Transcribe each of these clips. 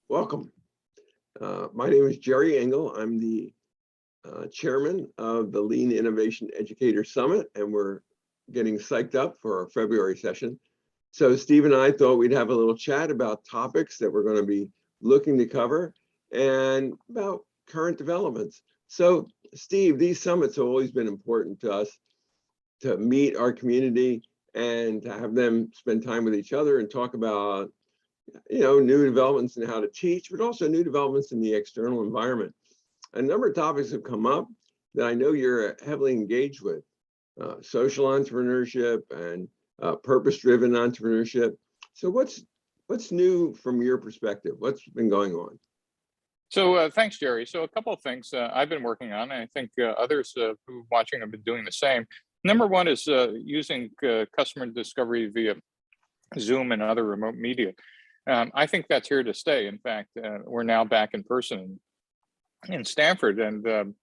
Welcome. My name is Jerry Engel. I'm the chairman of the Lean Innovation Educator Summit, and we're getting psyched up for our February session. So Steve and I thought we'd have a little chat about topics that we're going to be looking to cover and about current developments. So Steve, these summits have always been important to us to meet our community and to have them spend time with each other and talk about new developments in how to teach, but also new developments in the external environment. A number of topics have come up that I know you're heavily engaged with, social entrepreneurship and purpose-driven entrepreneurship. So what's new from your perspective? What's been going on? So thanks, Jerry. So a couple of things I've been working on, and I think others who are watching have been doing the same. Number one is using customer discovery via Zoom and other remote media. I think that's here to stay. In fact, we're now back in person in Stanford, and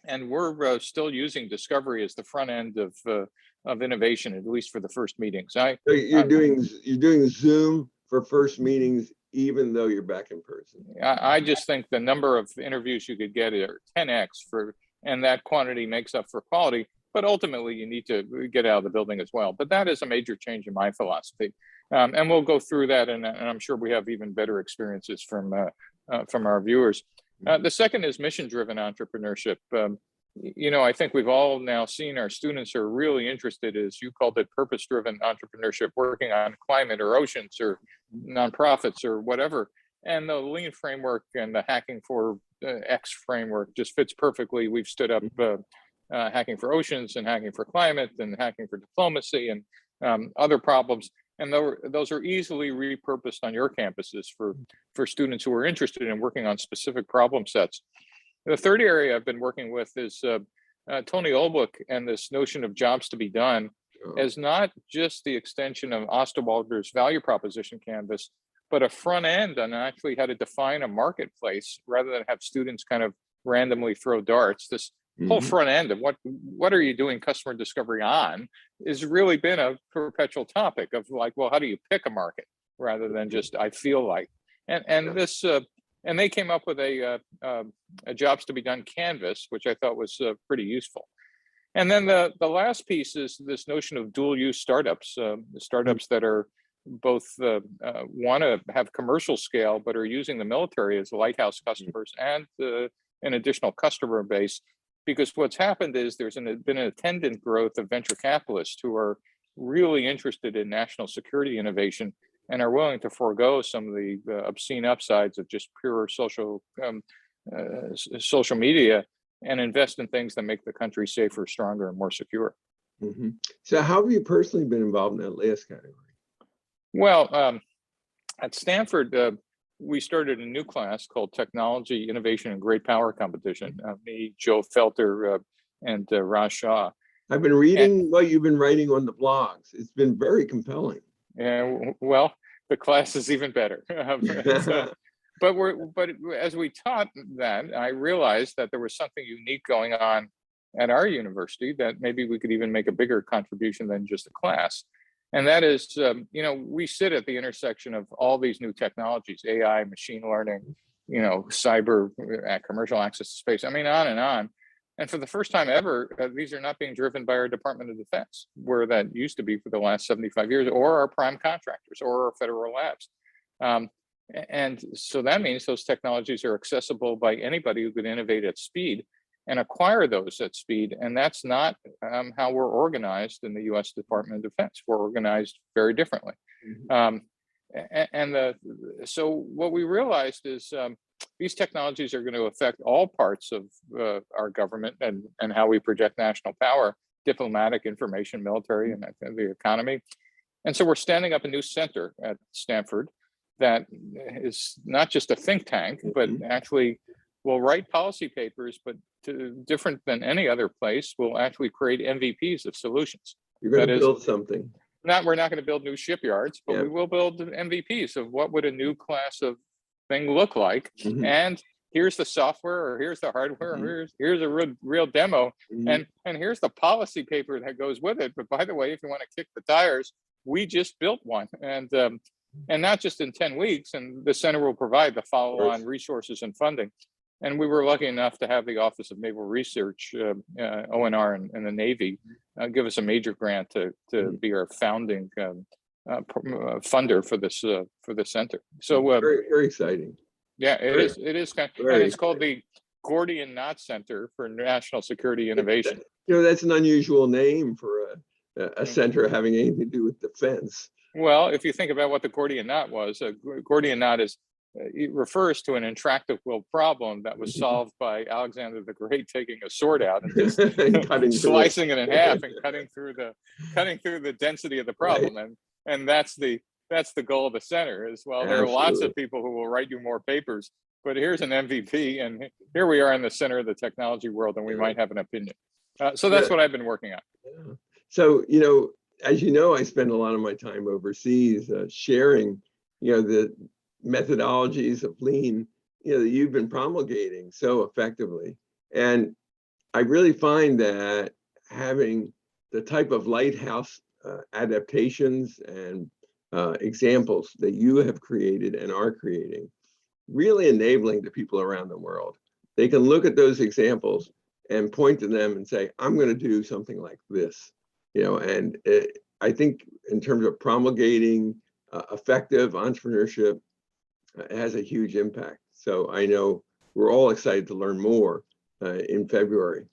and we're still using discovery as the front end of innovation, at least for the first meetings. So you're doing Zoom for first meetings, even though you're back in person. I just think the number of interviews you could get are 10x and that quantity makes up for quality. But ultimately, you need to get out of the building as well. But that is a major change in my philosophy. And we'll go through that, and I'm sure we have even better experiences from our viewers. The second is mission-driven entrepreneurship. I think we've all now seen our students are really interested, as you called it, purpose-driven entrepreneurship, working on climate or oceans or nonprofits or whatever. And the Lean framework and the Hacking for X framework just fits perfectly. We've stood up hacking for oceans and hacking for climate and hacking for diplomacy and other problems. And those are easily repurposed on your campuses for students who are interested in working on specific problem sets. The third area I've been working with is Tony Olbuck and this notion of jobs to be done as not just the extension of Osterwalder's value proposition canvas, but a front end on actually how to define a marketplace rather than have students kind of randomly throw darts. This whole front end of what are you doing customer discovery on has really been a perpetual topic of like, well, how do you pick a market rather than just I feel like, and this and they came up with a jobs to be done canvas, which I thought was pretty useful. And then the last piece is this notion of dual use startups, startups that are both want to have commercial scale, but are using the military as lighthouse customers and an additional customer base. Because what's happened is there's been an attendant growth of venture capitalists who are really interested in national security innovation and are willing to forego some of the obscene upsides of just pure social media and invest in things that make the country safer, stronger, and more secure. So how have you personally been involved in that last category? Well, at Stanford, we started a new class called Technology, Innovation, and Great Power Competition. Me, Joe Felter, and Raj Shah. I've been reading what you've been writing on the blogs. It's been very compelling. Yeah, well, the class is even better. But as we taught that, I realized that there was something unique going on at our university that maybe we could even make a bigger contribution than just a class. And that is, we sit at the intersection of all these new technologies, AI, machine learning, cyber, commercial access to space, I mean, on and on. And for the first time ever, these are not being driven by our Department of Defense, where that used to be for the last 75 years, or our prime contractors, or our federal labs. And so that means those technologies are accessible by anybody who could innovate at speed and acquire those at speed. And that's not how we're organized in the US Department of Defense. We're organized very differently. So what we realized is these technologies are going to affect all parts of our government and how we project national power, diplomatic, information, military, and the economy. And so we're standing up a new center at Stanford that is not just a think tank, but actually will write policy papers, but different than any other place, will actually create MVPs of solutions. You're going to build something. We're not going to build new shipyards, but we will build MVPs of what would a new class of thing look like. And here's the software, or here's the hardware, or here's a real demo, and here's the policy paper that goes with it. But by the way, if you want to kick the tires, we just built one. And and not just in 10 weeks. And the center will provide the follow-on resources and funding. And we were lucky enough to have the Office of Naval Research, ONR, and the Navy give us a major grant to be our founding funder for this center. So very, very exciting. yeah, it is. It is kind of, and it's called the Gordian Knot Center for National Security Innovation. That's an unusual name for a center having anything to do with defense. Well, if you think about what the Gordian Knot was, a Gordian Knot it refers to an intractable problem that was solved by Alexander the Great taking a sword out and just slicing it in half and cutting through the density of the problem. And that's the goal of the center as well. There are lots of people who will write you more papers, but here's an MVP, and here we are in the center of the technology world, and we might have an opinion. So that's what I've been working on. Yeah. So, as you know, I spend a lot of my time overseas sharing, the methodologies of lean, that you've been promulgating so effectively. And I really find that having the type of lighthouse adaptations and examples that you have created and are creating, really enabling to people around the world. They can look at those examples and point to them and say, I'm going to do something like this, and I think in terms of promulgating effective entrepreneurship, it has a huge impact. So I know we're all excited to learn more in February.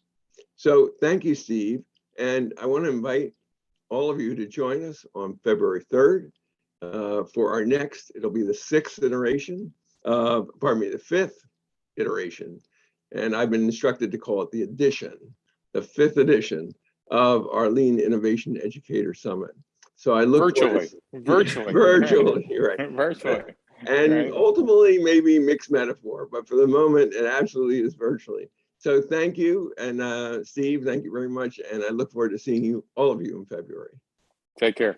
So thank you, Steve. And I want to invite all of you to join us on February 3rd for our next, it'll be the 5th iteration. And I've been instructed to call it the 5th edition of our Lean Innovation Educator Summit. So I look virtually, you're right. Virtually. And ultimately, maybe mixed metaphor, but for the moment, it absolutely is virtually. So thank you. And Steve, thank you very much. And I look forward to seeing all of you in February. Take care.